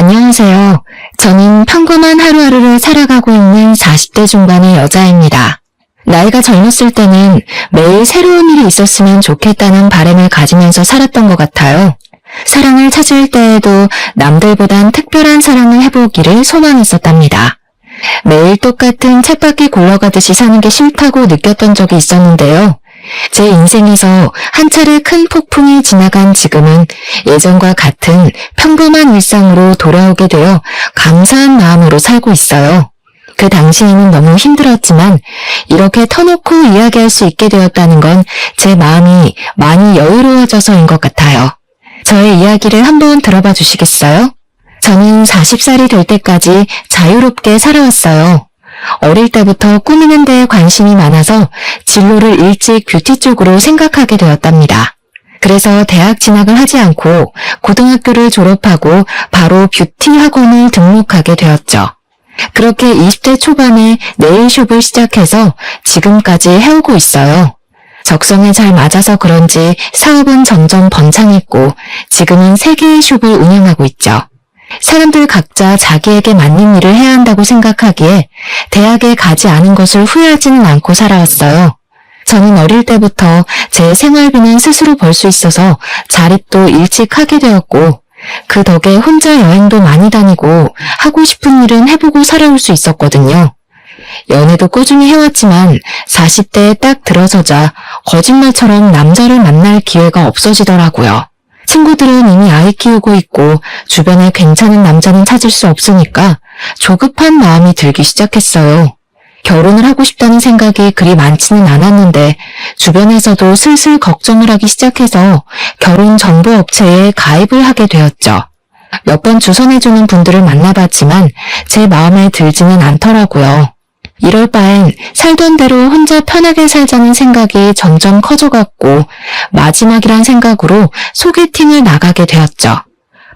안녕하세요. 저는 평범한 하루하루를 살아가고 있는 40대 중반의 여자입니다. 나이가 젊었을 때는 매일 새로운 일이 있었으면 좋겠다는 바람을 가지면서 살았던 것 같아요. 사랑을 찾을 때에도 남들보단 특별한 사랑을 해보기를 소망했었답니다. 매일 똑같은 쳇바퀴 굴러가듯이 사는 게 싫다고 느꼈던 적이 있었는데요. 제 인생에서 한 차례 큰 폭풍이 지나간 지금은 예전과 같은 평범한 일상으로 돌아오게 되어 감사한 마음으로 살고 있어요. 그 당시에는 너무 힘들었지만 이렇게 터놓고 이야기할 수 있게 되었다는 건 제 마음이 많이 여유로워져서인 것 같아요. 저의 이야기를 한번 들어봐 주시겠어요? 저는 40살이 될 때까지 자유롭게 살아왔어요. 어릴 때부터 꾸미는 데에 관심이 많아서 진로를 일찍 뷰티 쪽으로 생각하게 되었답니다. 그래서 대학 진학을 하지 않고 고등학교를 졸업하고 바로 뷰티 학원을 등록하게 되었죠. 그렇게 20대 초반에 네일숍을 시작해서 지금까지 해오고 있어요. 적성에 잘 맞아서 그런지 사업은 점점 번창했고 지금은 3개의 숍을 운영하고 있죠. 사람들 각자 자기에게 맞는 일을 해야 한다고 생각하기에 대학에 가지 않은 것을 후회하지는 않고 살아왔어요. 저는 어릴 때부터 제 생활비는 스스로 벌 수 있어서 자립도 일찍 하게 되었고 그 덕에 혼자 여행도 많이 다니고 하고 싶은 일은 해보고 살아올 수 있었거든요. 연애도 꾸준히 해왔지만 40대에 딱 들어서자 거짓말처럼 남자를 만날 기회가 없어지더라고요. 친구들은 이미 아이 키우고 있고 주변에 괜찮은 남자는 찾을 수 없으니까 조급한 마음이 들기 시작했어요. 결혼을 하고 싶다는 생각이 그리 많지는 않았는데 주변에서도 슬슬 걱정을 하기 시작해서 결혼 정보 업체에 가입을 하게 되었죠. 몇 번 주선해주는 분들을 만나봤지만 제 마음에 들지는 않더라고요. 이럴 바엔 살던 대로 혼자 편하게 살자는 생각이 점점 커져갔고 마지막이란 생각으로 소개팅을 나가게 되었죠.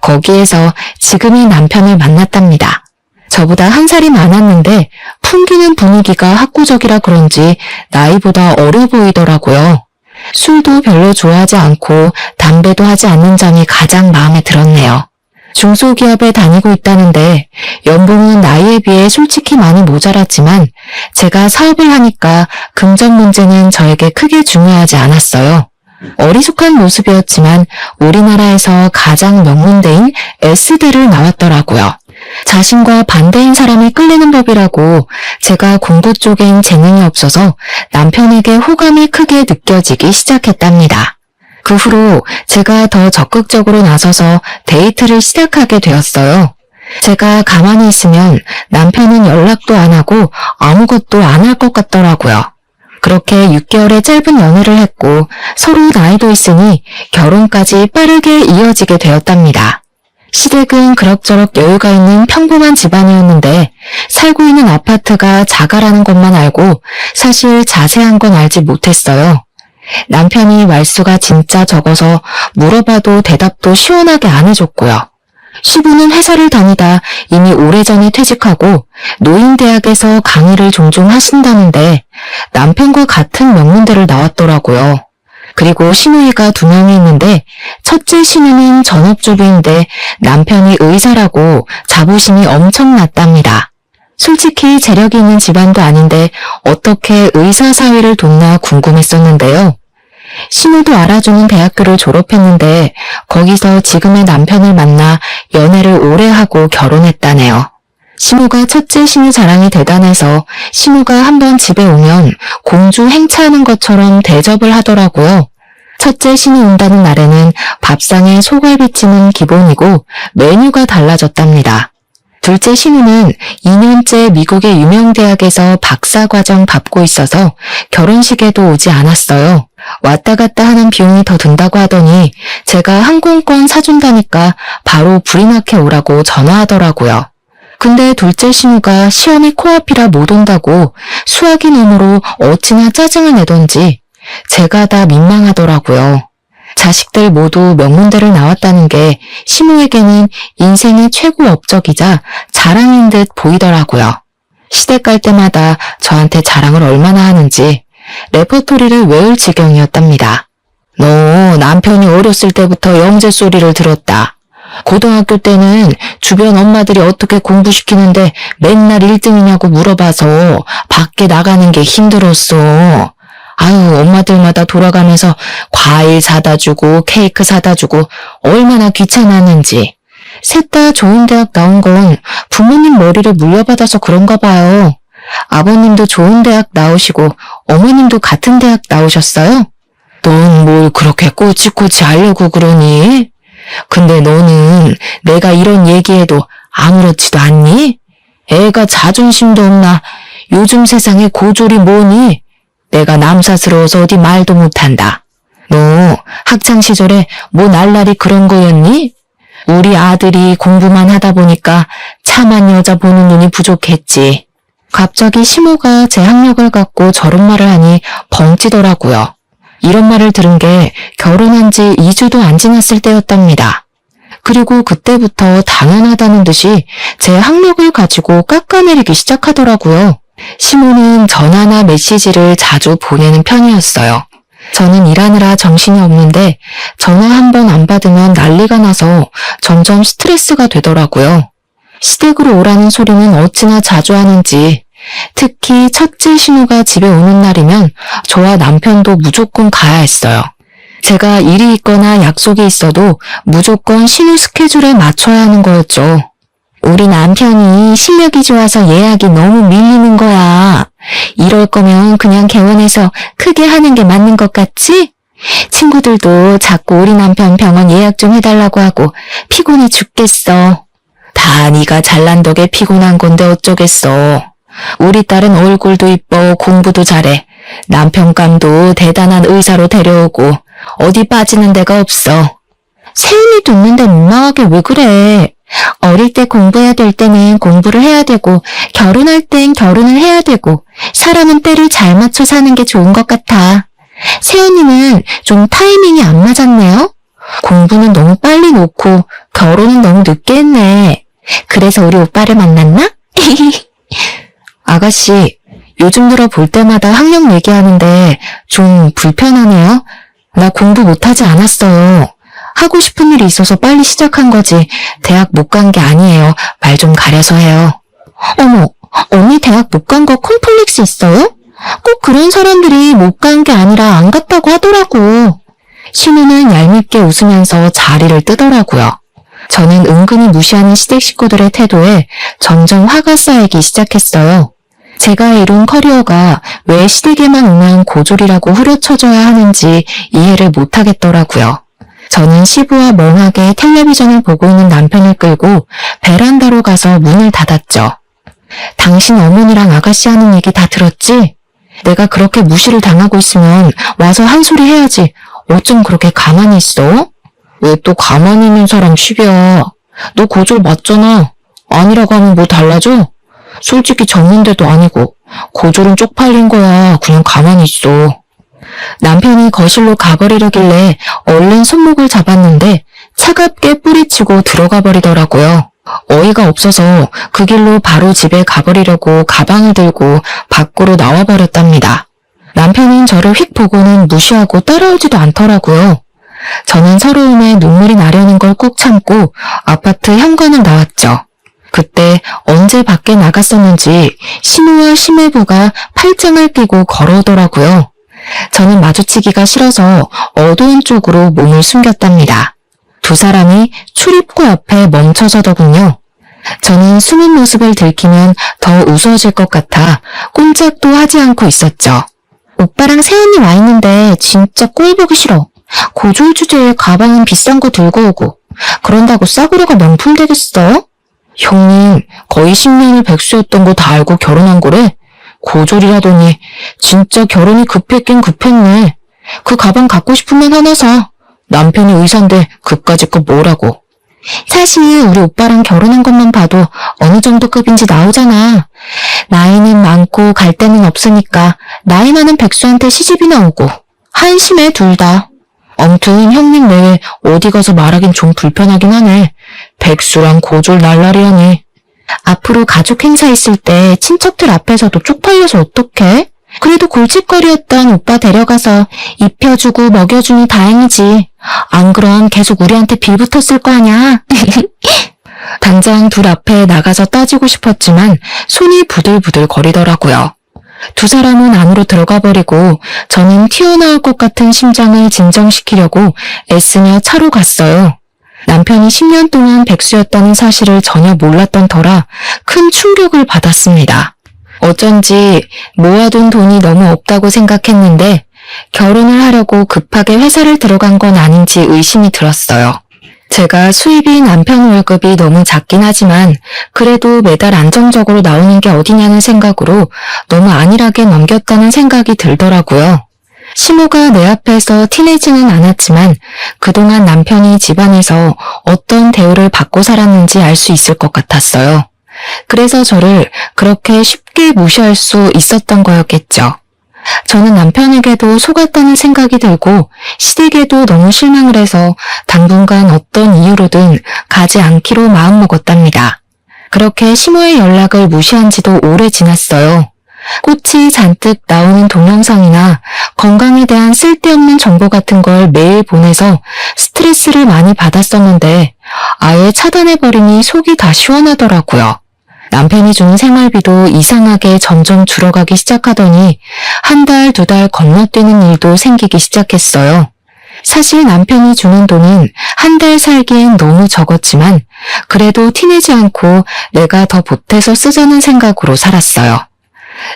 거기에서 지금의 남편을 만났답니다. 저보다 1살이 많았는데 풍기는 분위기가 학구적이라 그런지 나이보다 어려 보이더라고요. 술도 별로 좋아하지 않고 담배도 하지 않는 점이 가장 마음에 들었네요. 중소기업에 다니고 있다는데 연봉은 나이에 비해 솔직히 많이 모자랐지만 제가 사업을 하니까 금전 문제는 저에게 크게 중요하지 않았어요. 어리숙한 모습이었지만 우리나라에서 가장 명문대인 S대를 나왔더라고요. 자신과 반대인 사람이 끌리는 법이라고 제가 공부 쪽엔 재능이 없어서 남편에게 호감이 크게 느껴지기 시작했답니다. 그 후로 제가 더 적극적으로 나서서 데이트를 시작하게 되었어요. 제가 가만히 있으면 남편은 연락도 안 하고 아무것도 안 할 것 같더라고요. 그렇게 6개월의 짧은 연애를 했고 서로 나이도 있으니 결혼까지 빠르게 이어지게 되었답니다. 시댁은 그럭저럭 여유가 있는 평범한 집안이었는데 살고 있는 아파트가 자가라는 것만 알고 사실 자세한 건 알지 못했어요. 남편이 말수가 진짜 적어서 물어봐도 대답도 시원하게 안 해줬고요. 시부는 회사를 다니다 이미 오래전에 퇴직하고 노인대학에서 강의를 종종 하신다는데 남편과 같은 명문대를 나왔더라고요. 그리고 시누이가 2명이 있는데 첫째 시누는 전업주부인데 남편이 의사라고 자부심이 엄청났답니다. 솔직히 재력이 있는 집안도 아닌데 어떻게 의사 사위를 뒀나 궁금했었는데요. 신우도 알아주는 대학교를 졸업했는데 거기서 지금의 남편을 만나 연애를 오래 하고 결혼했다네요. 신우가 첫째 신우 자랑이 대단해서 신우가 한번 집에 오면 공주 행차하는 것처럼 대접을 하더라고요. 첫째 신우 온다는 날에는 밥상에 소갈비찜은 기본이고 메뉴가 달라졌답니다. 둘째 신우는 2년째 미국의 유명 대학에서 박사과정 밟고 있어서 결혼식에도 오지 않았어요. 왔다 갔다 하는 비용이 더 든다고 하더니 제가 항공권 사준다니까 바로 불이나게 오라고 전화하더라고요. 근데 둘째 신우가 시험이 코앞이라 못 온다고 수학이 너머로 어찌나 짜증을 내던지 제가 다 민망하더라고요. 자식들 모두 명문대를 나왔다는 게 신우에게는 인생의 최고 업적이자 자랑인 듯 보이더라고요. 시댁 갈 때마다 저한테 자랑을 얼마나 하는지 레퍼토리를 외울 지경이었답니다. 너 남편이 어렸을 때부터 영재 소리를 들었다. 고등학교 때는 주변 엄마들이 어떻게 공부시키는데 맨날 1등이냐고 물어봐서 밖에 나가는 게 힘들었어. 아유, 엄마들마다 돌아가면서 과일 사다 주고 케이크 사다 주고 얼마나 귀찮았는지. 셋 다 좋은 대학 나온 건 부모님 머리를 물려받아서 그런가 봐요. 아버님도 좋은 대학 나오시고 어머님도 같은 대학 나오셨어요? 넌 뭘 그렇게 꼬치꼬치 하려고 그러니? 근데 너는 내가 이런 얘기해도 아무렇지도 않니? 애가 자존심도 없나? 요즘 세상에 고졸이 뭐니? 내가 남사스러워서 어디 말도 못한다. 너 학창시절에 뭐 날라리 그런 거였니? 우리 아들이 공부만 하다 보니까 참한 여자 보는 눈이 부족했지. 갑자기 시모가 제 학력을 갖고 저런 말을 하니 벙찌더라고요. 이런 말을 들은 게 결혼한 지 2주도 안 지났을 때였답니다. 그리고 그때부터 당연하다는 듯이 제 학력을 가지고 깎아내리기 시작하더라고요. 시모는 전화나 메시지를 자주 보내는 편이었어요. 저는 일하느라 정신이 없는데 전화 한 번 안 받으면 난리가 나서 점점 스트레스가 되더라고요. 시댁으로 오라는 소리는 어찌나 자주 하는지, 특히 첫째 신우가 집에 오는 날이면 저와 남편도 무조건 가야 했어요. 제가 일이 있거나 약속이 있어도 무조건 신우 스케줄에 맞춰야 하는 거였죠. 우리 남편이 실력이 좋아서 예약이 너무 밀리는 거야. 이럴 거면 그냥 개원해서 크게 하는 게 맞는 것 같지? 친구들도 자꾸 우리 남편 병원 예약 좀 해달라고 하고 피곤해 죽겠어. 다 네가 잘난 덕에 피곤한 건데 어쩌겠어. 우리 딸은 얼굴도 이뻐 공부도 잘해. 남편감도 대단한 의사로 데려오고 어디 빠지는 데가 없어. 세윤이도 있는데 민망하게 왜 그래? 어릴 때 공부해야 될 때는 공부를 해야 되고 결혼할 땐 결혼을 해야 되고 사람은 때를 잘 맞춰 사는 게 좋은 것 같아. 세연이는 좀 타이밍이 안 맞았네요. 공부는 너무 빨리 놓고 결혼은 너무 늦게 했네. 그래서 우리 오빠를 만났나? 아가씨, 요즘 들어 볼 때마다 학력 얘기하는데 좀 불편하네요. 나 공부 못하지 않았어요. 하고 싶은 일이 있어서 빨리 시작한 거지 대학 못 간 게 아니에요. 말 좀 가려서 해요. 어머, 언니 대학 못 간 거 콤플렉스 있어요? 꼭 그런 사람들이 못 간 게 아니라 안 갔다고 하더라고. 신우는 얄밉게 웃으면서 자리를 뜨더라고요. 저는 은근히 무시하는 시댁 식구들의 태도에 점점 화가 쌓이기 시작했어요. 제가 이룬 커리어가 왜 시댁에만 오면 고졸이라고 후려쳐줘야 하는지 이해를 못하겠더라고요. 저는 시부와 멍하게 텔레비전을 보고 있는 남편을 끌고 베란다로 가서 문을 닫았죠. 당신 어머니랑 아가씨 하는 얘기 다 들었지? 내가 그렇게 무시를 당하고 있으면 와서 한 소리 해야지. 어쩜 그렇게 가만히 있어? 왜 또 가만히 있는 사람 시비야? 너 고졸 맞잖아. 아니라고 하면 뭐 달라져? 솔직히 전문대도 아니고 고졸은 쪽팔린 거야. 그냥 가만히 있어. 남편이 거실로 가버리려길래 얼른 손목을 잡았는데 차갑게 뿌리치고 들어가 버리더라고요. 어이가 없어서 그 길로 바로 집에 가버리려고 가방을 들고 밖으로 나와버렸답니다. 남편은 저를 휙 보고는 무시하고 따라오지도 않더라고요. 저는 서러움에 눈물이 나려는 걸 꾹 참고 아파트 현관을 나왔죠. 그때 언제 밖에 나갔었는지 신우와 심해부가 팔짱을 끼고 걸어오더라고요. 저는 마주치기가 싫어서 어두운 쪽으로 몸을 숨겼답니다. 두 사람이 출입구 앞에 멈춰서더군요. 저는 숨은 모습을 들키면 더 우스워질 것 같아 꼼짝도 하지 않고 있었죠. 오빠랑 세연이 와 있는데 진짜 꼴 보기 싫어. 고졸 주제에 가방은 비싼 거 들고 오고 그런다고 싸구려가 명품 되겠어? 형님 거의 10년을 백수였던 거 다 알고 결혼한 거래? 고졸이라더니 진짜 결혼이 급했긴 급했네. 그 가방 갖고 싶으면 하나 사. 남편이 의사인데 그까짓 거 뭐라고. 사실 우리 오빠랑 결혼한 것만 봐도 어느 정도 급인지 나오잖아. 나이는 많고 갈 데는 없으니까 나이 많은 백수한테 시집이나 오고 한심해 둘 다. 아무튼 형님 외에 어디 가서 말하긴 좀 불편하긴 하네. 백수랑 고졸 날라리하니. 앞으로 가족 행사 있을 때 친척들 앞에서도 쪽팔려서 어떡해? 그래도 골칫거리였던 오빠 데려가서 입혀주고 먹여주니 다행이지. 안 그럼 계속 우리한테 빌붙었을 거 아냐? 당장 둘 앞에 나가서 따지고 싶었지만 손이 부들부들 거리더라고요. 두 사람은 안으로 들어가 버리고 저는 튀어나올 것 같은 심장을 진정시키려고 애쓰며 차로 갔어요. 남편이 10년 동안 백수였다는 사실을 전혀 몰랐던 터라 큰 충격을 받았습니다. 어쩐지 모아둔 돈이 너무 없다고 생각했는데 결혼을 하려고 급하게 회사를 들어간 건 아닌지 의심이 들었어요. 제가 수입이 남편 월급이 너무 작긴 하지만 그래도 매달 안정적으로 나오는 게 어디냐는 생각으로 너무 안일하게 넘겼다는 생각이 들더라고요. 시모가 내 앞에서 티내지는 않았지만 그동안 남편이 집안에서 어떤 대우를 받고 살았는지 알 수 있을 것 같았어요. 그래서 저를 그렇게 쉽게 무시할 수 있었던 거였겠죠. 저는 남편에게도 속았다는 생각이 들고 시댁에도 너무 실망을 해서 당분간 어떤 이유로든 가지 않기로 마음먹었답니다. 그렇게 시모의 연락을 무시한 지도 오래 지났어요. 꽃이 잔뜩 나오는 동영상이나 건강에 대한 쓸데없는 정보 같은 걸 매일 보내서 스트레스를 많이 받았었는데 아예 차단해버리니 속이 다 시원하더라고요. 남편이 주는 생활비도 이상하게 점점 줄어가기 시작하더니 한 달, 두 달 건너뛰는 일도 생기기 시작했어요. 사실 남편이 주는 돈은 한 달 살기엔 너무 적었지만 그래도 티내지 않고 내가 더 보태서 쓰자는 생각으로 살았어요.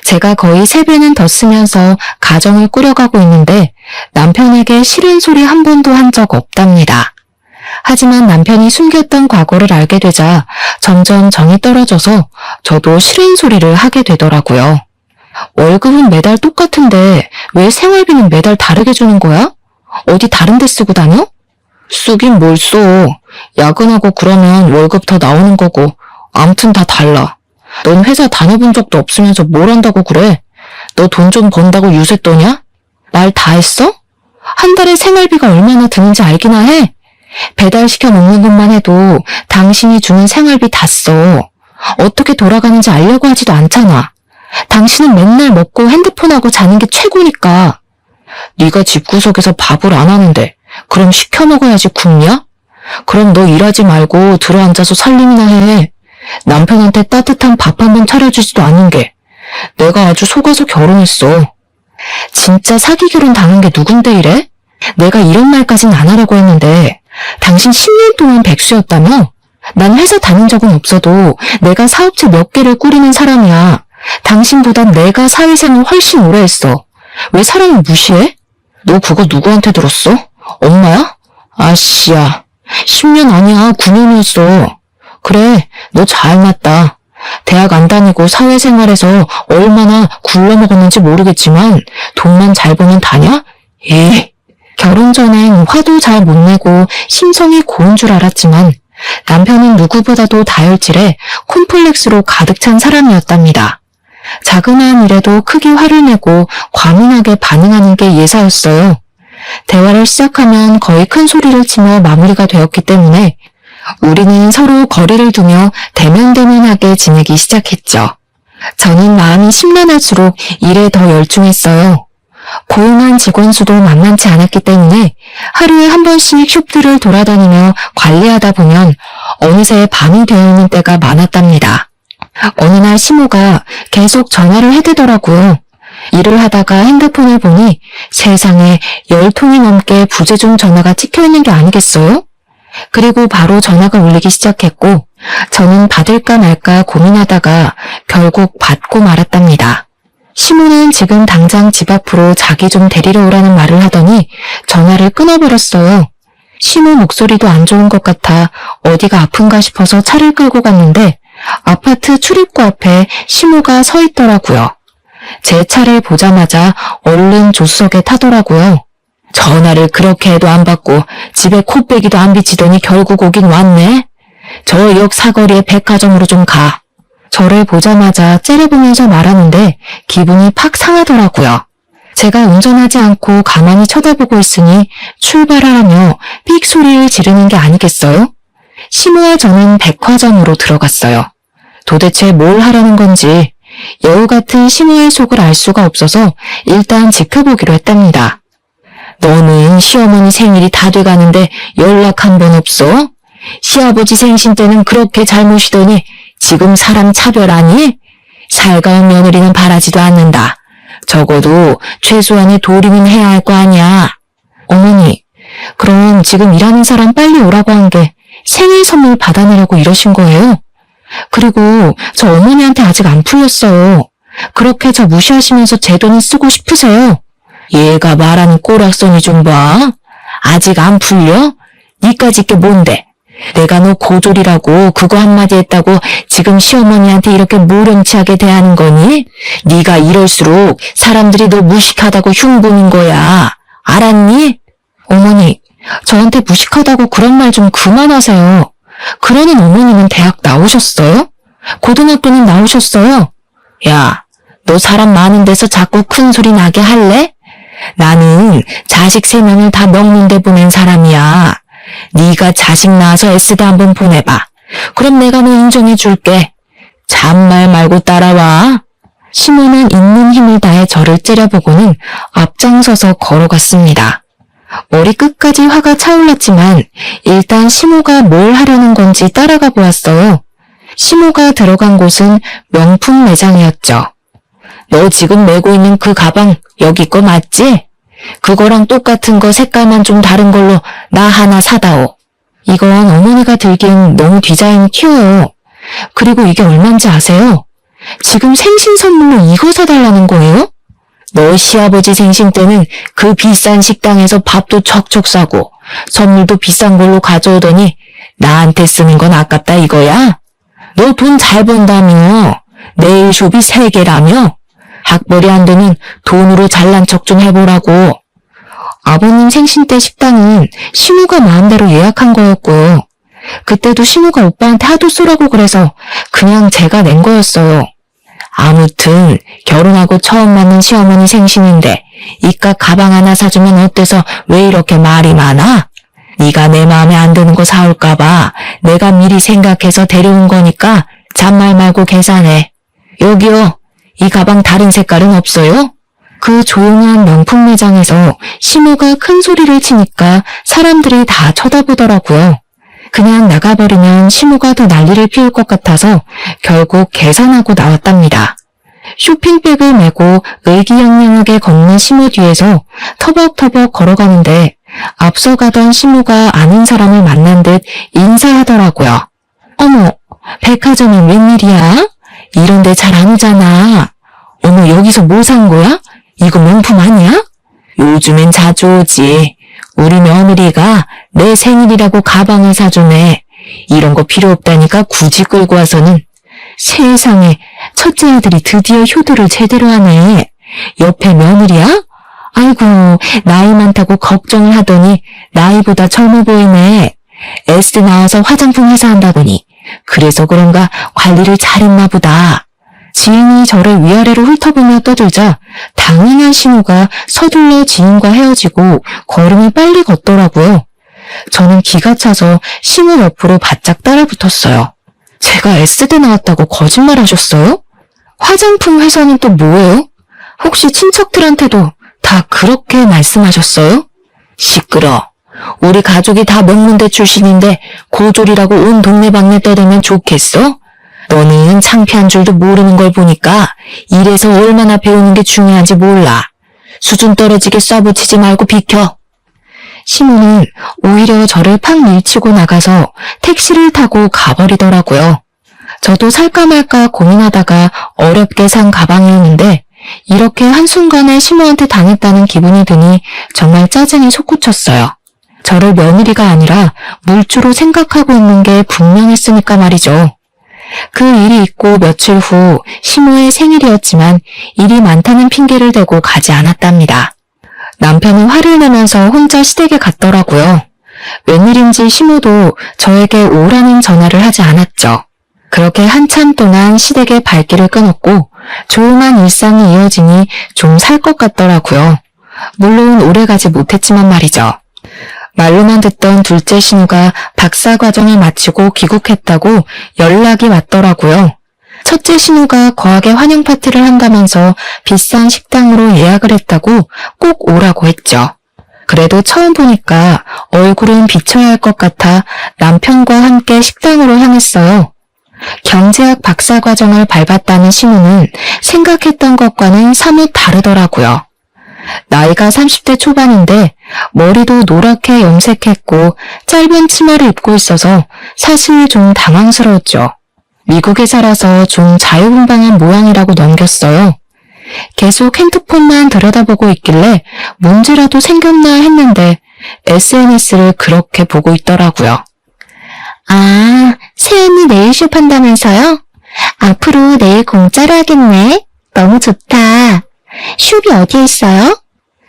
제가 거의 3배는 더 쓰면서 가정을 꾸려가고 있는데 남편에게 싫은 소리 한 번도 한 적 없답니다. 하지만 남편이 숨겼던 과거를 알게 되자 점점 정이 떨어져서 저도 싫은 소리를 하게 되더라고요. 월급은 매달 똑같은데 왜 생활비는 매달 다르게 주는 거야? 어디 다른 데 쓰고 다녀? 쓰긴 뭘 써. 야근하고 그러면 월급 더 나오는 거고 암튼 다 달라. 넌 회사 다녀본 적도 없으면서 뭘 한다고 그래? 너 돈 좀 번다고 유세 떠냐? 말 다 했어? 한 달에 생활비가 얼마나 드는지 알기나 해? 배달시켜 먹는 것만 해도 당신이 주는 생활비 다 써. 어떻게 돌아가는지 알려고 하지도 않잖아. 당신은 맨날 먹고 핸드폰하고 자는 게 최고니까. 네가 집구석에서 밥을 안 하는데 그럼 시켜 먹어야지 굶냐? 그럼 너 일하지 말고 들어앉아서 살림이나 해. 남편한테 따뜻한 밥 한 번 차려주지도 않은 게 내가 아주 속아서 결혼했어. 진짜 사기 결혼 당한 게 누군데 이래? 내가 이런 말까진 안 하려고 했는데 당신 10년 동안 백수였다며? 난 회사 다닌 적은 없어도 내가 사업체 몇 개를 꾸리는 사람이야. 당신보단 내가 사회생활 훨씬 오래 했어. 왜 사람을 무시해? 너 그거 누구한테 들었어? 엄마야? 아씨야. 10년 아니야. 9년이었어. 그래, 너 잘 맞다. 대학 안 다니고 사회생활에서 얼마나 굴러먹었는지 모르겠지만 돈만 잘 벌면 다냐? 에이. 결혼 전엔 화도 잘 못 내고 심성이 고운 줄 알았지만 남편은 누구보다도 다혈질에 콤플렉스로 가득 찬 사람이었답니다. 자그마한 일에도 크게 화를 내고 과민하게 반응하는 게 예사였어요. 대화를 시작하면 거의 큰 소리를 치며 마무리가 되었기 때문에 우리는 서로 거리를 두며 대면대면하게 지내기 시작했죠. 저는 마음이 심란할수록 일에 더 열중했어요. 고용한 직원 수도 만만치 않았기 때문에 하루에 한 번씩 숍들을 돌아다니며 관리하다 보면 어느새 밤이 되어 있는 때가 많았답니다. 어느 날 시모가 계속 전화를 해대더라고요. 일을 하다가 핸드폰을 보니 세상에 10통이 넘게 부재중 전화가 찍혀있는 게 아니겠어요? 그리고 바로 전화가 울리기 시작했고 저는 받을까 말까 고민하다가 결국 받고 말았답니다. 시모는 지금 당장 집 앞으로 자기 좀 데리러 오라는 말을 하더니 전화를 끊어버렸어요. 시모 목소리도 안 좋은 것 같아 어디가 아픈가 싶어서 차를 끌고 갔는데 아파트 출입구 앞에 시모가 서 있더라고요. 제 차를 보자마자 얼른 조수석에 타더라고요. 전화를 그렇게 해도 안 받고 집에 코빼기도 안 비치더니 결국 오긴 왔네. 저 역 사거리에 백화점으로 좀 가. 저를 보자마자 째려보면서 말하는데 기분이 팍 상하더라고요. 제가 운전하지 않고 가만히 쳐다보고 있으니 출발하라며 삑 소리를 지르는 게 아니겠어요? 시모와 저는 백화점으로 들어갔어요. 도대체 뭘 하라는 건지 여우 같은 시모의 속을 알 수가 없어서 일단 지켜보기로 했답니다. 너는 시어머니 생일이 다 돼가는데 연락 한 번 없어? 시아버지 생신 때는 그렇게 잘모시더니 지금 사람 차별하니? 살가운 며느리는 바라지도 않는다. 적어도 최소한의 도리는 해야 할 거 아니야. 어머니, 그럼 지금 일하는 사람 빨리 오라고 한 게 생일 선물 받아내려고 이러신 거예요? 그리고 저 어머니한테 아직 안 풀렸어요. 그렇게 저 무시하시면서 제 돈을 쓰고 싶으세요? 얘가 말하는 꼬락서니 좀 봐. 아직 안 풀려? 니까짓 게 뭔데? 내가 너 고졸이라고 그거 한마디 했다고 지금 시어머니한테 이렇게 무렴치하게 대하는 거니? 네가 이럴수록 사람들이 너 무식하다고 흉보는 거야. 알았니? 어머니, 저한테 무식하다고 그런 말 좀 그만하세요. 그러는 어머니는 대학 나오셨어요? 고등학교는 나오셨어요? 야, 너 사람 많은 데서 자꾸 큰 소리 나게 할래? 나는 자식 3명을 다 명문대 보낸 사람이야. 네가 자식 낳아서 S대 한번 보내봐. 그럼 내가 너 인정해줄게. 잔말 말고 따라와. 시모는 있는 힘을 다해 저를 째려보고는 앞장서서 걸어갔습니다. 머리 끝까지 화가 차올랐지만 일단 시모가 뭘 하려는 건지 따라가 보았어요. 시모가 들어간 곳은 명품 매장이었죠. 너 지금 메고 있는 그 가방 여기 거 맞지? 그거랑 똑같은 거 색깔만 좀 다른 걸로 나 하나 사다오. 이건 어머니가 들기엔 너무 디자인이 튀어요. 그리고 이게 얼마인지 아세요? 지금 생신 선물로 이거 사달라는 거예요? 너 시아버지 생신 때는 그 비싼 식당에서 밥도 척척 사고 선물도 비싼 걸로 가져오더니 나한테 쓰는 건 아깝다 이거야? 너 돈 잘 번다며? 네일숍이 3개라며? 학벌이 안 되면 돈으로 잘난 척 좀 해보라고. 아버님 생신 때 식당은 시모가 마음대로 예약한 거였고 그때도 시모가 오빠한테 하도 쏘라고 그래서 그냥 제가 낸 거였어요. 아무튼 결혼하고 처음 만난 시어머니 생신인데 이깟 가방 하나 사주면 어때서 왜 이렇게 말이 많아? 네가 내 마음에 안 드는 거 사올까 봐 내가 미리 생각해서 데려온 거니까 잔말 말고 계산해. 여기요. 이 가방 다른 색깔은 없어요? 그 조용한 명품 매장에서 시모가 큰 소리를 치니까 사람들이 다 쳐다보더라고요. 그냥 나가버리면 시모가 더 난리를 피울 것 같아서 결국 계산하고 나왔답니다. 쇼핑백을 메고 의기양양하게 걷는 시모 뒤에서 터벅터벅 걸어가는데 앞서가던 시모가 아는 사람을 만난 듯 인사하더라고요. 어머, 백화점이 웬일이야? 이런 데 잘 안 오잖아. 어머, 여기서 뭐 산 거야? 이거 명품 아니야? 요즘엔 자주 오지. 우리 며느리가 내 생일이라고 가방을 사주네. 이런 거 필요 없다니까 굳이 끌고 와서는. 세상에, 첫째 아들이 드디어 효도를 제대로 하네. 옆에 며느리야? 아이고, 나이 많다고 걱정을 하더니 나이보다 젊어 보이네. S대 나와서 화장품 회사 한다더니 그래서 그런가 관리를 잘했나 보다. 지인이 저를 위아래로 훑어보며 떠들자 당연한 시모가 서둘러 지인과 헤어지고 걸음이 빨리 걷더라고요. 저는 기가 차서 시모 옆으로 바짝 따라붙었어요. 제가 S대 나왔다고 거짓말하셨어요? 화장품 회사는 또 뭐예요? 혹시 친척들한테도 다 그렇게 말씀하셨어요? 시끄러. 우리 가족이 다 명문대 출신인데 고졸이라고 온 동네방네 떠들면 좋겠어? 너는 창피한 줄도 모르는 걸 보니까 이래서 얼마나 배우는 게 중요한지 몰라. 수준 떨어지게 쏴붙이지 말고 비켜. 시모는 오히려 저를 팍 밀치고 나가서 택시를 타고 가버리더라고요. 저도 살까 말까 고민하다가 어렵게 산 가방이었는데 이렇게 한순간에 시모한테 당했다는 기분이 드니 정말 짜증이 솟구쳤어요. 저를 며느리가 아니라 물주로 생각하고 있는 게 분명했으니까 말이죠. 그 일이 있고 며칠 후 시모의 생일이었지만 일이 많다는 핑계를 대고 가지 않았답니다. 남편은 화를 내면서 혼자 시댁에 갔더라고요. 웬일인지 시모도 저에게 오라는 전화를 하지 않았죠. 그렇게 한참 동안 시댁의 발길을 끊었고 조용한 일상이 이어지니 좀 살 것 같더라고요. 물론 오래가지 못했지만 말이죠. 말로만 듣던 둘째 시모가 박사과정을 마치고 귀국했다고 연락이 왔더라고요. 첫째 신우가 거하게 환영 파티를 한다면서 비싼 식당으로 예약을 했다고 꼭 오라고 했죠. 그래도 처음 보니까 얼굴은 비춰야 할 것 같아 남편과 함께 식당으로 향했어요. 경제학 박사 과정을 밟았다는 신우는 생각했던 것과는 사뭇 다르더라고요. 나이가 30대 초반인데 머리도 노랗게 염색했고 짧은 치마를 입고 있어서 사실 좀 당황스러웠죠. 미국에 살아서 좀 자유분방한 모양이라고 넘겼어요. 계속 핸드폰만 들여다보고 있길래 문제라도 생겼나 했는데 SNS를 그렇게 보고 있더라고요. 아, 새언니 네일숍 한다면서요? 앞으로 네일 공짜로 하겠네. 너무 좋다. 숍이 어디에 있어요?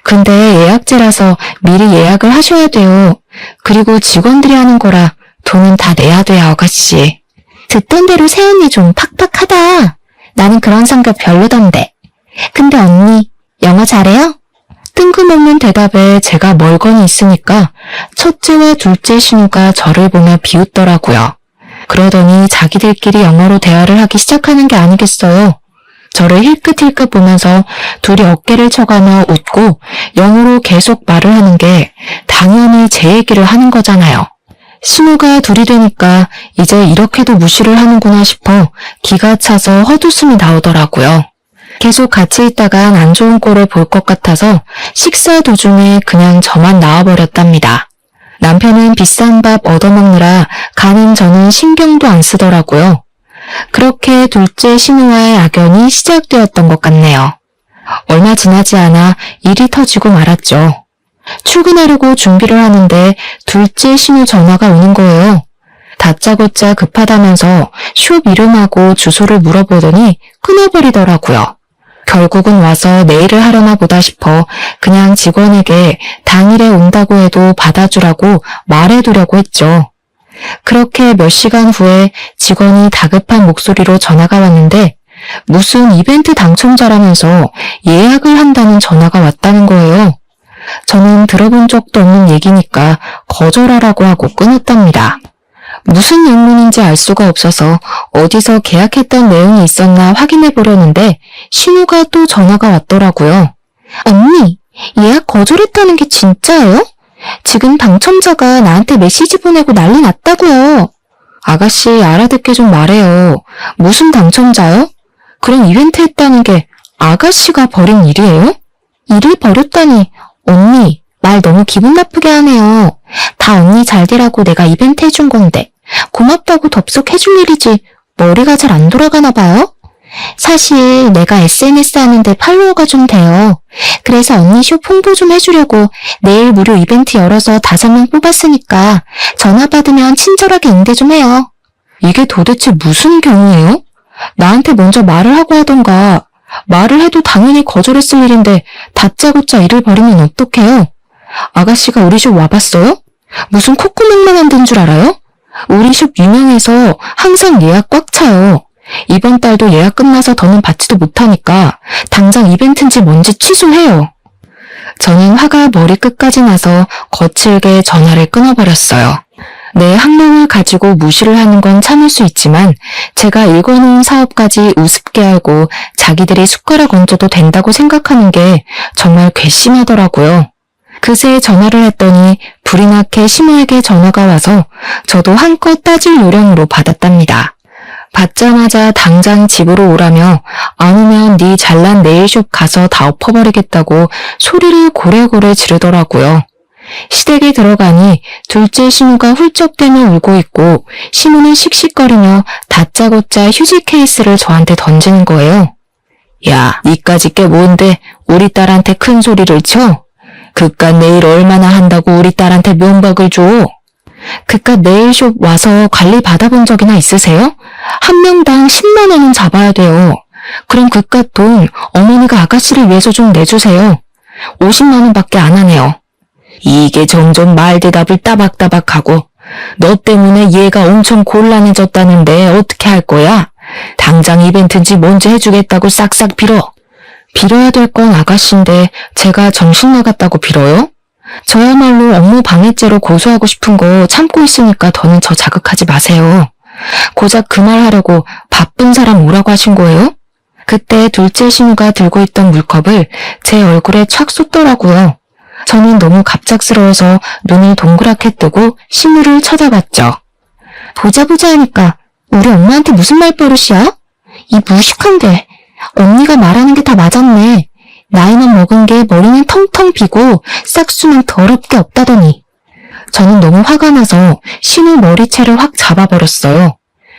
근데 예약제라서 미리 예약을 하셔야 돼요. 그리고 직원들이 하는 거라 돈은 다 내야 돼요, 아가씨. 듣던 대로 새언니 좀 팍팍하다. 나는 그런 성격 별로던데. 근데 언니, 영어 잘해요? 뜬금없는 대답에 제가 멀거니 있으니까 첫째와 둘째 신우가 저를 보며 비웃더라고요. 그러더니 자기들끼리 영어로 대화를 하기 시작하는 게 아니겠어요. 저를 힐끗힐끗 보면서 둘이 어깨를 쳐가며 웃고 영어로 계속 말을 하는 게 당연히 제 얘기를 하는 거잖아요. 신우가 둘이 되니까 이제 이렇게도 무시를 하는구나 싶어 기가 차서 헛웃음이 나오더라고요. 계속 같이 있다간 안 좋은 꼴을 볼 것 같아서 식사 도중에 그냥 저만 나와버렸답니다. 남편은 비싼 밥 얻어먹느라 가는 저는 신경도 안 쓰더라고요. 그렇게 둘째 신우와의 악연이 시작되었던 것 같네요. 얼마 지나지 않아 일이 터지고 말았죠. 출근하려고 준비를 하는데 둘째 신우 전화가 오는 거예요. 다짜고짜 급하다면서 숍 이름하고 주소를 물어보더니 끊어버리더라고요. 결국은 와서 내일을 하려나 보다 싶어 그냥 직원에게 당일에 온다고 해도 받아주라고 말해두려고 했죠. 그렇게 몇 시간 후에 직원이 다급한 목소리로 전화가 왔는데 무슨 이벤트 당첨자라면서 예약을 한다는 전화가 왔다는 거예요. 저는 들어본 적도 없는 얘기니까 거절하라고 하고 끊었답니다. 무슨 영문인지 알 수가 없어서 어디서 계약했던 내용이 있었나 확인해 보려는데 신우가 또 전화가 왔더라고요. 언니, 예약 거절했다는 게 진짜예요? 지금 당첨자가 나한테 메시지 보내고 난리 났다고요. 아가씨, 알아듣게 좀 말해요. 무슨 당첨자요? 그런 이벤트 했다는 게 아가씨가 벌인 일이에요? 일을 벌였다니, 언니, 말 너무 기분 나쁘게 하네요. 다 언니 잘 되라고 내가 이벤트 해준 건데 고맙다고 덥석 해줄 일이지 머리가 잘 안 돌아가나 봐요? 사실 내가 SNS 하는데 팔로워가 좀 돼요. 그래서 언니 숍 홍보 좀 해주려고 내일 무료 이벤트 열어서 5명 뽑았으니까 전화 받으면 친절하게 응대 좀 해요. 이게 도대체 무슨 경우예요? 나한테 먼저 말을 하고 하던가. 말을 해도 당연히 거절했을 일인데 다짜고짜 일을 벌이면 어떡해요? 아가씨가 우리 숍 와봤어요? 무슨 콧구멍만 만든 줄 알아요? 우리 숍 유명해서 항상 예약 꽉 차요. 이번 달도 예약 끝나서 더는 받지도 못하니까 당장 이벤트인지 뭔지 취소해요. 저는 화가 머리끝까지 나서 거칠게 전화를 끊어버렸어요. 내 학력을 가지고 무시를 하는 건 참을 수 있지만 제가 일궈놓은 사업까지 우습게 알고 자기들이 숟가락 얹어도 된다고 생각하는 게 정말 괘씸하더라고요. 그새 전화를 했더니 불이 나게 신우에게 전화가 와서 저도 한껏 따질 요령으로 받았답니다. 받자마자 당장 집으로 오라며 안 오면 네 잘난 네일숍 가서 다 엎어버리겠다고 소리를 고래고래 지르더라고요. 시댁에 들어가니 둘째 신우가 훌쩍대며 울고 있고 신우는 씩씩거리며 다짜고짜 휴지 케이스를 저한테 던지는 거예요. 야, 니까짓 게 뭔데 우리 딸한테 큰 소리를 쳐? 그깟 네일 얼마나 한다고 우리 딸한테 면박을 줘? 그깟 네일숍 와서 관리 받아본 적이나 있으세요? 한 명당 10만 원은 잡아야 돼요. 그럼 그깟 돈 어머니가 아가씨를 위해서 좀 내주세요. 50만 원밖에 안 하네요. 이게 점점 말 대답을 따박따박하고 너 때문에 얘가 엄청 곤란해졌다는데 어떻게 할 거야? 당장 이벤트인지 뭔지 해주겠다고 싹싹 빌어. 빌어야 될 건 아가씨인데 제가 정신 나갔다고 빌어요? 저야말로 업무 방해죄로 고소하고 싶은 거 참고 있으니까 더는 저 자극하지 마세요. 고작 그 말 하려고 바쁜 사람 오라고 하신 거예요? 그때 둘째 신우가 들고 있던 물컵을 제 얼굴에 착 쏟더라고요. 저는 너무 갑작스러워서 눈을 동그랗게 뜨고 신우를 쳐다봤죠. 보자 하니까 우리 엄마한테 무슨 말버릇이야? 이 무식한데. 언니가 말하는 게 다 맞았네. 나이만 먹은 게 머리는 텅텅 비고 싹수는 더럽게 없다더니. 저는 너무 화가 나서 신우 머리채를 확 잡아버렸어요.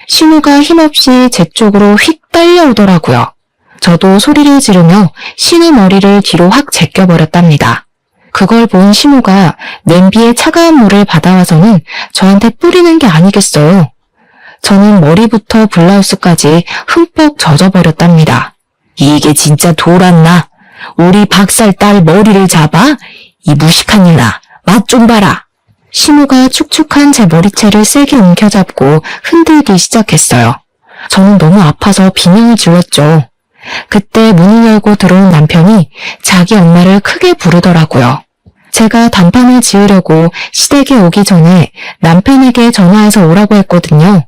신우가 힘없이 제 쪽으로 휙 딸려오더라고요. 저도 소리를 지르며 신우 머리를 뒤로 확 제껴버렸답니다. 그걸 본 신우가 냄비에 차가운 물을 받아와서는 저한테 뿌리는 게 아니겠어요. 저는 머리부터 블라우스까지 흠뻑 젖어버렸답니다. 이게 진짜 돌았나? 우리 박살 딸 머리를 잡아? 이 무식한 일아, 맛 좀 봐라. 신우가 축축한 제 머리채를 세게 움켜잡고 흔들기 시작했어요. 저는 너무 아파서 비명을 질렀죠. 그때 문을 열고 들어온 남편이 자기 엄마를 크게 부르더라고요. 제가 단판을 지으려고 시댁에 오기 전에 남편에게 전화해서 오라고 했거든요.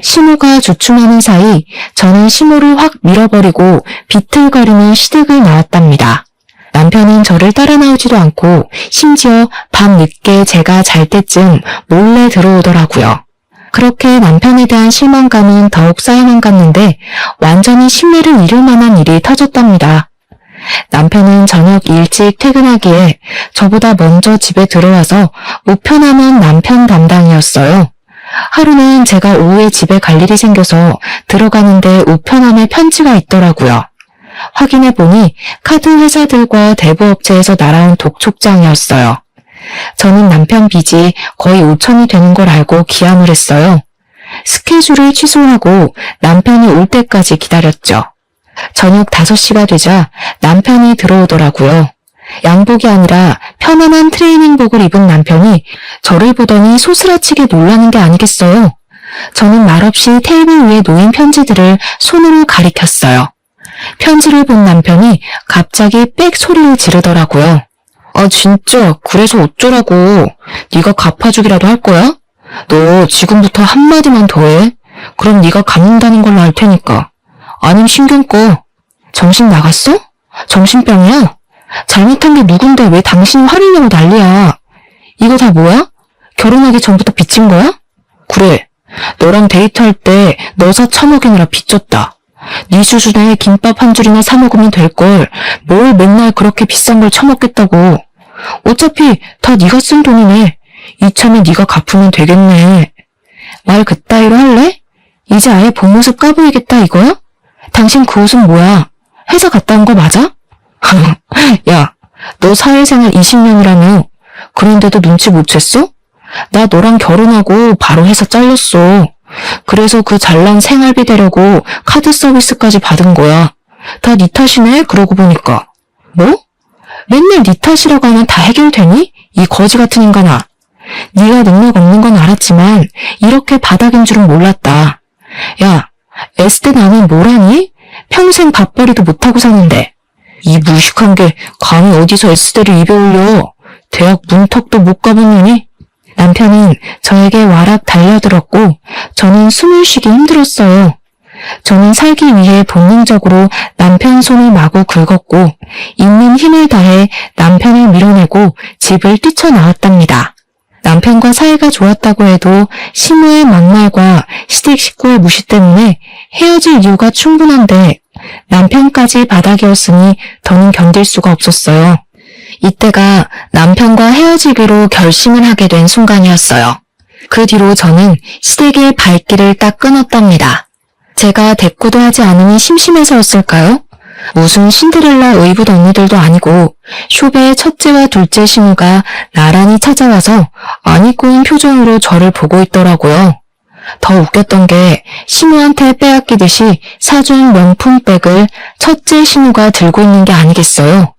신우가 주춤하는 사이 저는 신우를 확 밀어버리고 비틀거리며 시댁을 나왔답니다. 남편은 저를 따라 나오지도 않고 심지어 밤 늦게 제가 잘 때쯤 몰래 들어오더라고요. 그렇게 남편에 대한 실망감은 더욱 쌓여만 갔는데 완전히 신뢰를 잃을 만한 일이 터졌답니다. 남편은 저녁 일찍 퇴근하기에 저보다 먼저 집에 들어와서 우편함은 남편 담당이었어요. 하루는 제가 오후에 집에 갈 일이 생겨서 들어가는데 우편함에 편지가 있더라고요. 확인해보니 카드 회사들과 대부업체에서 날아온 독촉장이었어요. 저는 남편 빚이 거의 5천이 되는 걸 알고 기함을 했어요. 스케줄을 취소하고 남편이 올 때까지 기다렸죠. 저녁 5시가 되자 남편이 들어오더라고요. 양복이 아니라 편안한 트레이닝복을 입은 남편이 저를 보더니 소스라치게 놀라는 게 아니겠어요. 저는 말없이 테이블 위에 놓인 편지들을 손으로 가리켰어요. 편지를 본 남편이 갑자기 빽 소리를 지르더라고요. 아 진짜 그래서 어쩌라고. 네가 갚아주기라도 할 거야? 너 지금부터 한마디만 더 해. 그럼 네가 갚는다는 걸로 알 테니까. 아님 신경 꺼. 정신 나갔어? 정신병이야? 잘못한 게 누군데 왜 당신이 화를 내고 난리야. 이거 다 뭐야? 결혼하기 전부터 빚진 거야? 그래. 너랑 데이트할 때 너 사 처먹이느라 빚졌다. 네 수준에 김밥 한 줄이나 사 먹으면 될걸 뭘 맨날 그렇게 비싼 걸 처먹겠다고. 어차피 다 네가 쓴 돈이네. 이참에 네가 갚으면 되겠네. 말 그따위로 할래? 이제 아예 본 모습 까보이겠다 이거야? 당신 그 옷은 뭐야? 회사 갔다 온 거 맞아? 야, 너 사회생활 20년이라며. 그런데도 눈치 못 챘어? 나 너랑 결혼하고 바로 회사 잘렸어. 그래서 그 잘난 생활비 대려고 카드 서비스까지 받은 거야. 다 네 탓이네, 그러고 보니까. 뭐? 맨날 네 탓이라고 하면 다 해결되니? 이 거지 같은 인간아. 네가 능력 없는 건 알았지만 이렇게 바닥인 줄은 몰랐다. 야, S대 나는 뭘 하니? 평생 밥벌이도 못하고 사는데. 이 무식한 게 감히 어디서 S대를 입에 올려. 대학 문턱도 못 가본 년이? 남편은 저에게 와락 달려들었고 저는 숨을 쉬기 힘들었어요. 저는 살기 위해 본능적으로 남편 손을 마구 긁었고 있는 힘을 다해 남편을 밀어내고 집을 뛰쳐나왔답니다. 남편과 사이가 좋았다고 해도 시무의 막말과 시댁 식구의 무시 때문에 헤어질 이유가 충분한데 남편까지 바닥이었으니 더는 견딜 수가 없었어요. 이때가 남편과 헤어지기로 결심을 하게 된 순간이었어요. 그 뒤로 저는 시댁의 발길을 딱 끊었답니다. 제가 대꾸도 하지 않으니 심심해서였을까요? 무슨 신데렐라 의붓 언니들도 아니고 쇼베의 첫째와 둘째 신우가 나란히 찾아와서 안 입고인 표정으로 저를 보고 있더라고요. 더 웃겼던 게 신우한테 빼앗기듯이 사준 명품백을 첫째 신우가 들고 있는 게 아니겠어요.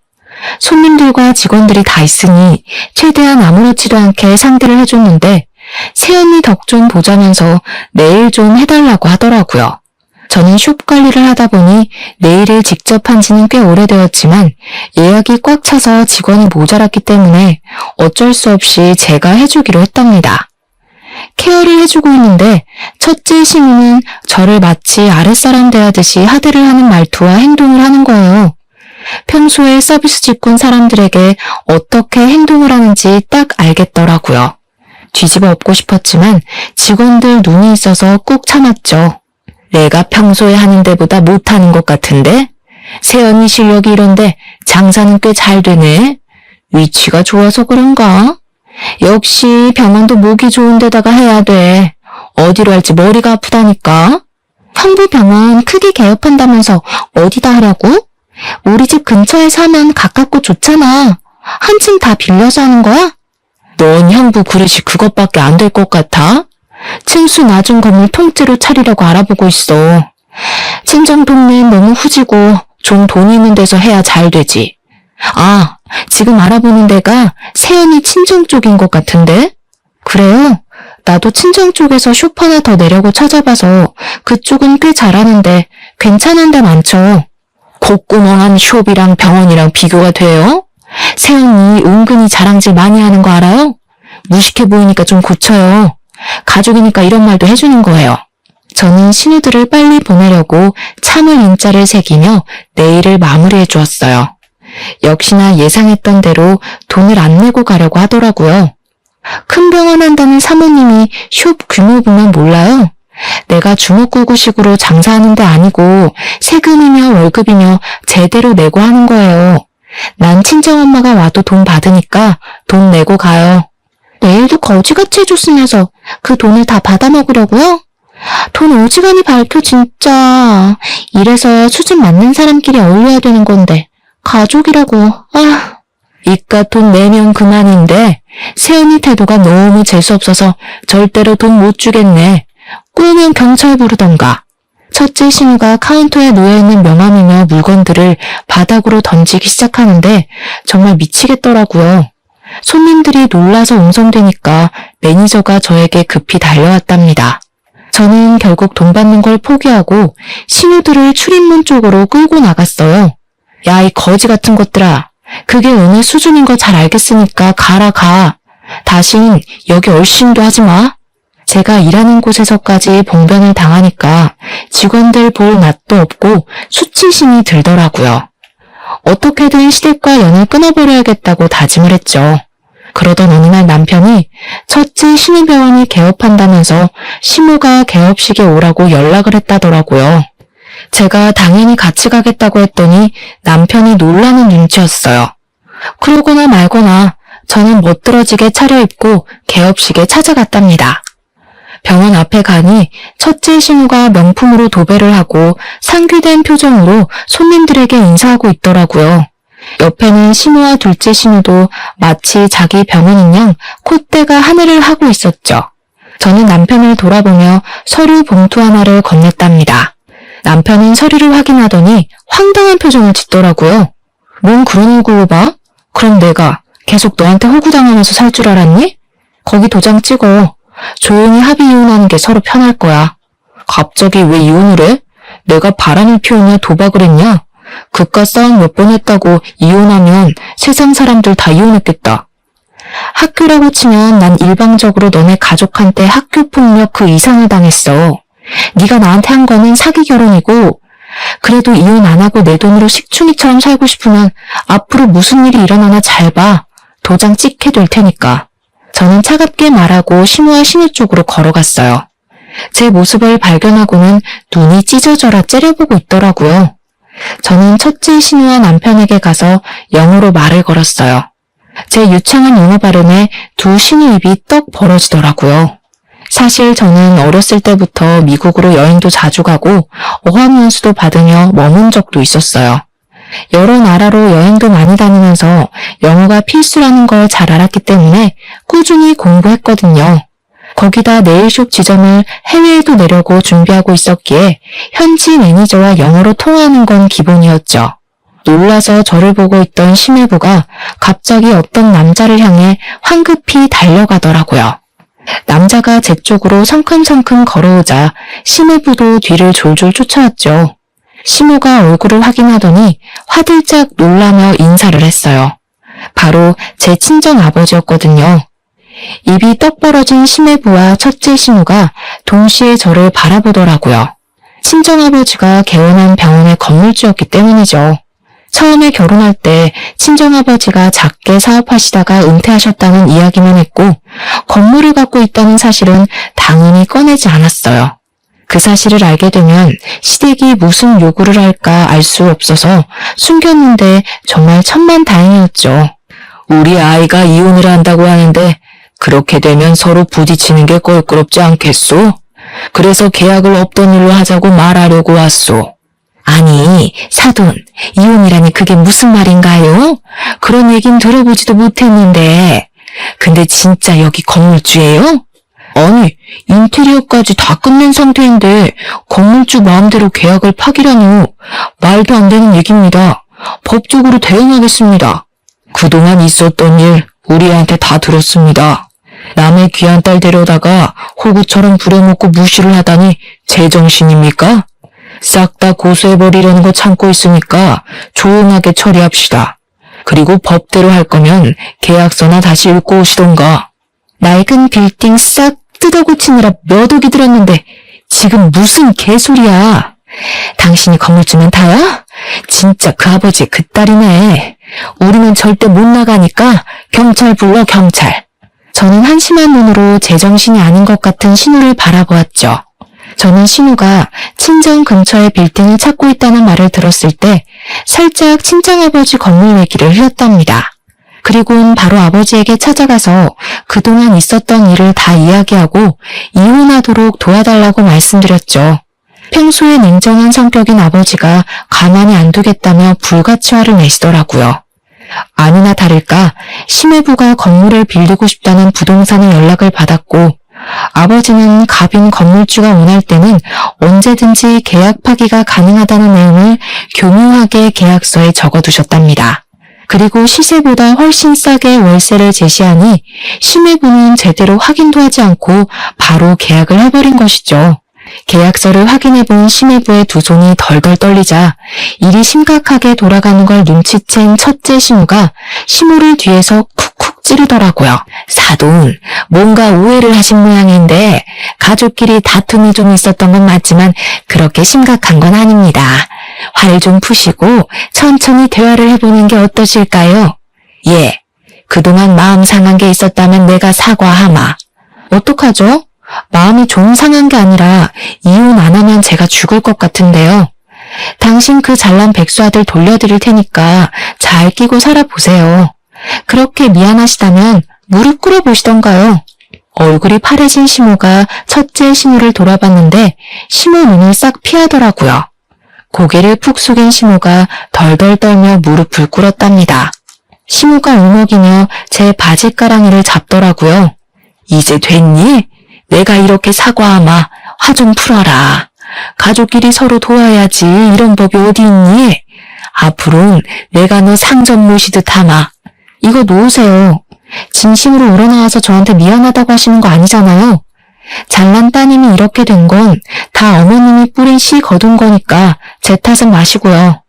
손님들과 직원들이 다 있으니 최대한 아무렇지도 않게 상대를 해줬는데 새언니 덕 좀 보자면서 네일 좀 해달라고 하더라고요. 저는 숍 관리를 하다 보니 네일을 직접 한 지는 꽤 오래되었지만 예약이 꽉 차서 직원이 모자랐기 때문에 어쩔 수 없이 제가 해주기로 했답니다. 케어를 해주고 있는데 첫째 신우는 저를 마치 아랫사람 대하듯이 하대를 하는 말투와 행동을 하는 거예요. 평소에 서비스 직군 사람들에게 어떻게 행동을 하는지 딱 알겠더라고요. 뒤집어 엎고 싶었지만 직원들 눈이 있어서 꾹 참았죠. 내가 평소에 하는 데보다 못하는 것 같은데? 새언니 실력이 이런데 장사는 꽤 잘 되네. 위치가 좋아서 그런가? 역시 병원도 목이 좋은 데다가 해야 돼. 어디로 할지 머리가 아프다니까. 형부 병원 크게 개업한다면서 어디다 하라고? 우리 집 근처에 사면 가깝고 좋잖아. 한 층 다 빌려서 하는 거야? 넌 형부 그릇이 그것밖에 안 될 것 같아? 층수 낮은 건물 통째로 차리려고 알아보고 있어. 친정 동네는 너무 후지고 좀 돈 있는 데서 해야 잘 되지. 아, 지금 알아보는 데가 세연이 친정 쪽인 것 같은데? 그래요? 나도 친정 쪽에서 숍 하나 더 내려고 찾아봐서 그쪽은 꽤 잘하는데 괜찮은 데 많죠. 콧구멍한 숍이랑 병원이랑 비교가 돼요? 세연이 은근히 자랑질 많이 하는 거 알아요? 무식해 보이니까 좀 고쳐요. 가족이니까 이런 말도 해주는 거예요. 저는 신우들을 빨리 보내려고 참을 인자를 새기며 내일을 마무리해 주었어요. 역시나 예상했던 대로 돈을 안 내고 가려고 하더라고요. 큰 병원 한다는 사모님이 숍 규모 보면 몰라요. 내가 주먹구구식으로 장사하는 데 아니고 세금이며 월급이며 제대로 내고 하는 거예요. 난 친정엄마가 와도 돈 받으니까 돈 내고 가요. 내일도 거지같이 해줬으면서 그 돈을 다 받아먹으려고요? 돈 어지간히 밝혀 진짜. 이래서 수준 맞는 사람끼리 어울려야 되는 건데 가족이라고. 이깟 돈 내면 그만인데 세연이 태도가 너무 재수없어서 절대로 돈 못 주겠네. 꾸면 경찰 부르던가. 첫째 신우가 카운터에 놓여있는 명함이며 물건들을 바닥으로 던지기 시작하는데 정말 미치겠더라고요. 손님들이 놀라서 웅성대니까 매니저가 저에게 급히 달려왔답니다. 저는 결국 돈 받는 걸 포기하고 신우들을 출입문 쪽으로 끌고 나갔어요. 야, 이 거지 같은 것들아. 그게 어느 수준인 거 잘 알겠으니까 가라 가. 다신 여기 얼씬도 하지 마. 제가 일하는 곳에서까지 봉변을 당하니까 직원들 볼 낯도 없고 수치심이 들더라고요. 어떻게든 시댁과 연을 끊어버려야겠다고 다짐을 했죠. 그러던 어느 날 남편이 첫째 신우병원이 개업한다면서 시모가 개업식에 오라고 연락을 했다더라고요. 제가 당연히 같이 가겠다고 했더니 남편이 놀라는 눈치였어요. 그러거나 말거나 저는 멋들어지게 차려입고 개업식에 찾아갔답니다. 병원 앞에 가니 첫째 신우가 명품으로 도배를 하고 상규된 표정으로 손님들에게 인사하고 있더라고요. 옆에는 신우와 둘째 신우도 마치 자기 병원인 양 콧대가 하늘을 하고 있었죠. 저는 남편을 돌아보며 서류 봉투 하나를 건넸답니다. 남편은 서류를 확인하더니 황당한 표정을 짓더라고요. 뭔 그런 얼굴로 봐? 그럼 내가 계속 너한테 호구당하면서 살 줄 알았니? 거기 도장 찍어. 조용히 합의 이혼하는 게 서로 편할 거야. 갑자기 왜 이혼을 해? 내가 바람을 피우냐 도박을 했냐? 그깟 싸움 몇 번 했다고 이혼하면 세상 사람들 다 이혼했겠다. 학교라고 치면 난 일방적으로 너네 가족한테 학교폭력 그 이상을 당했어. 네가 나한테 한 거는 사기 결혼이고 그래도 이혼 안 하고 내 돈으로 식충이처럼 살고 싶으면 앞으로 무슨 일이 일어나나 잘 봐. 도장 찍게 될 테니까. 저는 차갑게 말하고 신우와 신우 쪽으로 걸어갔어요. 제 모습을 발견하고는 눈이 찢어져라 째려보고 있더라고요. 저는 첫째 신우와 남편에게 가서 영어로 말을 걸었어요. 제 유창한 영어 발음에 두 신우 입이 떡 벌어지더라고요. 사실 저는 어렸을 때부터 미국으로 여행도 자주 가고 어학연수도 받으며 머문 적도 있었어요. 여러 나라로 여행도 많이 다니면서 영어가 필수라는 걸 잘 알았기 때문에 꾸준히 공부했거든요. 거기다 네일숍 지점을 해외에도 내려고 준비하고 있었기에 현지 매니저와 영어로 통화하는 건 기본이었죠. 놀라서 저를 보고 있던 심해부가 갑자기 어떤 남자를 향해 황급히 달려가더라고요. 남자가 제 쪽으로 성큼성큼 걸어오자 심해부도 뒤를 졸졸 쫓아왔죠. 심호가 얼굴을 확인하더니 화들짝 놀라며 인사를 했어요. 바로 제 친정 아버지였거든요. 입이 떡 벌어진 심해부와 첫째 신우가 동시에 저를 바라보더라고요. 친정아버지가 개원한 병원의 건물주였기 때문이죠. 처음에 결혼할 때 친정아버지가 작게 사업하시다가 은퇴하셨다는 이야기만 했고 건물을 갖고 있다는 사실은 당연히 꺼내지 않았어요. 그 사실을 알게 되면 시댁이 무슨 요구를 할까 알 수 없어서 숨겼는데 정말 천만다행이었죠. 우리 아이가 이혼을 한다고 하는데 그렇게 되면 서로 부딪히는 게 껄끄럽지 않겠소? 그래서 계약을 없던 일로 하자고 말하려고 왔소. 아니, 사돈, 이혼이라니 그게 무슨 말인가요? 그런 얘긴 들어보지도 못했는데. 근데 진짜 여기 건물주예요? 아니, 인테리어까지 다 끝낸 상태인데 건물주 마음대로 계약을 파기라뇨. 말도 안 되는 얘기입니다. 법적으로 대응하겠습니다. 그동안 있었던 일 우리한테 다 들었습니다. 남의 귀한 딸 데려다가 호구처럼 부려먹고 무시를 하다니 제정신입니까? 싹 다 고소해버리려는 거 참고 있으니까 조용하게 처리합시다. 그리고 법대로 할 거면 계약서나 다시 읽고 오시던가. 낡은 빌딩 싹 뜯어고치느라 몇 억이 들었는데 지금 무슨 개소리야. 당신이 건물주면 다야? 진짜 그 아버지의 그 딸이네. 우리는 절대 못 나가니까 경찰 불러, 경찰. 저는 한심한 눈으로 제정신이 아닌 것 같은 신우를 바라보았죠. 저는 신우가 친정 근처에 빌딩을 찾고 있다는 말을 들었을 때 살짝 친정아버지 건물 얘기를 흘렸답니다. 그리고는 바로 아버지에게 찾아가서 그동안 있었던 일을 다 이야기하고 이혼하도록 도와달라고 말씀드렸죠. 평소에 냉정한 성격인 아버지가 가만히 안 두겠다며 불같이 화를 내시더라고요. 아니나 다를까 심해부가 건물을 빌리고 싶다는 부동산의 연락을 받았고 아버지는 갑인 건물주가 원할 때는 언제든지 계약 파기가 가능하다는 내용을 교묘하게 계약서에 적어두셨답니다. 그리고 시세보다 훨씬 싸게 월세를 제시하니 심해부는 제대로 확인도 하지 않고 바로 계약을 해버린 것이죠. 계약서를 확인해본 심해부의 두 손이 덜덜 떨리자 일이 심각하게 돌아가는 걸 눈치챈 첫째 신우가 심호를 뒤에서 쿡쿡 찌르더라고요. 사돈, 뭔가 오해를 하신 모양인데 가족끼리 다툼이 좀 있었던 건 맞지만 그렇게 심각한 건 아닙니다. 화를 좀 푸시고 천천히 대화를 해보는 게 어떠실까요? 예, 그동안 마음 상한 게 있었다면 내가 사과하마. 어떡하죠? 마음이 좀 상한 게 아니라 이혼 안 하면 제가 죽을 것 같은데요. 당신 그 잘난 백수 아들 돌려드릴 테니까 잘 끼고 살아보세요. 그렇게 미안하시다면 무릎 꿇어보시던가요. 얼굴이 파래진 심호가 첫째 신우를 돌아봤는데 심호 눈을 싹 피하더라고요. 고개를 푹 숙인 심호가 덜덜 떨며 무릎을 꿇었답니다. 심호가 울먹이며 제 바지가랑이를 잡더라고요. 이제 됐니? 내가 이렇게 사과하마. 화 좀 풀어라. 가족끼리 서로 도와야지. 이런 법이 어디 있니? 앞으로는 내가 너 상점 모시듯 하마. 이거 놓으세요. 진심으로 우러나와서 저한테 미안하다고 하시는 거 아니잖아요. 잘난 따님이 이렇게 된 건 다 어머님이 뿌린 씨 거둔 거니까 제 탓은 마시고요.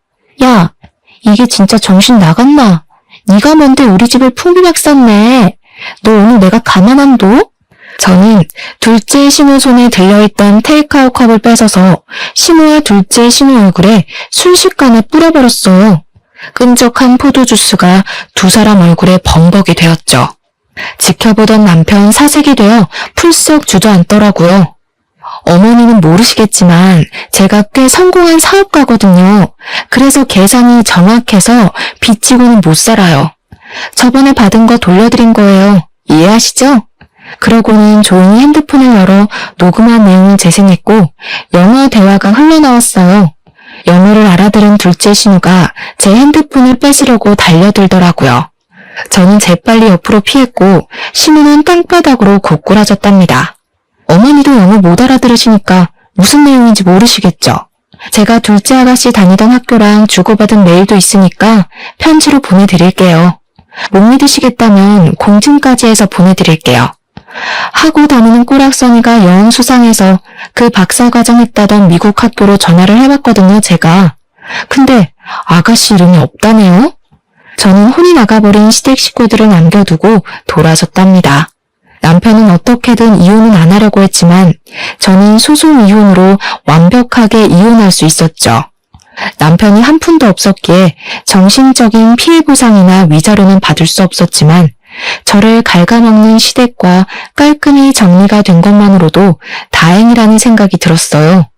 야, 이게 진짜 정신 나갔나? 네가 뭔데 우리 집을 풍비박 쌌네. 너 오늘 내가 가만 안 둬? 저는 둘째 신우 손에 들려있던 테이크아웃 컵을 뺏어서 신우와 둘째 신우 얼굴에 순식간에 뿌려버렸어요. 끈적한 포도주스가 두 사람 얼굴에 범벅이 되었죠. 지켜보던 남편 사색이 되어 풀썩 주저앉더라고요. 어머니는 모르시겠지만 제가 꽤 성공한 사업가거든요. 그래서 계산이 정확해서 빚지고는 못 살아요. 저번에 받은 거 돌려드린 거예요. 이해하시죠? 그러고는 조용히 핸드폰을 열어 녹음한 내용을 재생했고 영어 대화가 흘러나왔어요. 영어를 알아들은 둘째 신우가 제 핸드폰을 뺏으려고 달려들더라고요. 저는 재빨리 옆으로 피했고 신우는 땅바닥으로 고꾸라졌답니다. 어머니도 영어 못 알아들으시니까 무슨 내용인지 모르시겠죠? 제가 둘째 아가씨 다니던 학교랑 주고받은 메일도 있으니까 편지로 보내드릴게요. 못 믿으시겠다면 공증까지 해서 보내드릴게요. 하고 다니는 꼬락서니가 영 수상해서 그 박사과정 했다던 미국 학교로 전화를 해봤거든요, 제가. 근데 아가씨 이름이 없다네요? 저는 혼이 나가버린 시댁 식구들을 남겨두고 돌아섰답니다. 남편은 어떻게든 이혼은 안 하려고 했지만 저는 소송 이혼으로 완벽하게 이혼할 수 있었죠. 남편이 한 푼도 없었기에 정신적인 피해 보상이나 위자료는 받을 수 없었지만 저를 갉아먹는 시댁과 깔끔히 정리가 된 것만으로도 다행이라는 생각이 들었어요.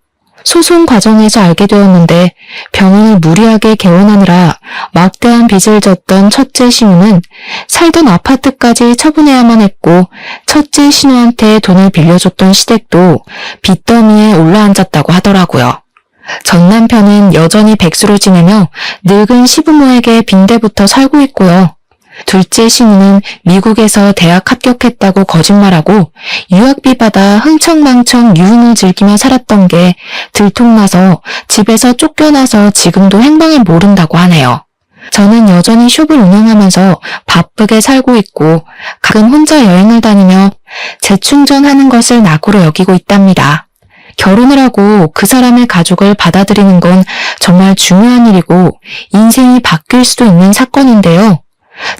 소송 과정에서 알게 되었는데 병원을 무리하게 개원하느라 막대한 빚을 졌던 첫째 신우는 살던 아파트까지 처분해야만 했고 첫째 신우한테 돈을 빌려줬던 시댁도 빚더미에 올라앉았다고 하더라고요. 전 남편은 여전히 백수로 지내며 늙은 시부모에게 빈대부터 살고 있고요. 둘째 신우는 미국에서 대학 합격했다고 거짓말하고 유학비 받아 흥청망청 유흥을 즐기며 살았던 게 들통나서 집에서 쫓겨나서 지금도 행방을 모른다고 하네요. 저는 여전히 숍을 운영하면서 바쁘게 살고 있고 가끔 혼자 여행을 다니며 재충전하는 것을 낙으로 여기고 있답니다. 결혼을 하고 그 사람의 가족을 받아들이는 건 정말 중요한 일이고 인생이 바뀔 수도 있는 사건인데요.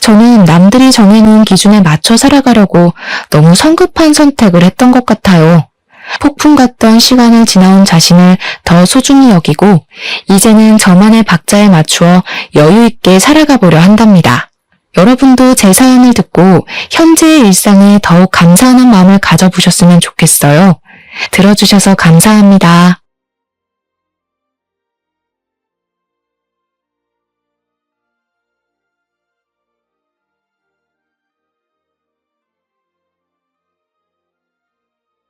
저는 남들이 정해놓은 기준에 맞춰 살아가려고 너무 성급한 선택을 했던 것 같아요. 폭풍 같던 시간을 지나온 자신을 더 소중히 여기고 이제는 저만의 박자에 맞추어 여유 있게 살아가 보려 한답니다. 여러분도 제 사연을 듣고 현재의 일상에 더욱 감사하는 마음을 가져보셨으면 좋겠어요. 들어주셔서 감사합니다.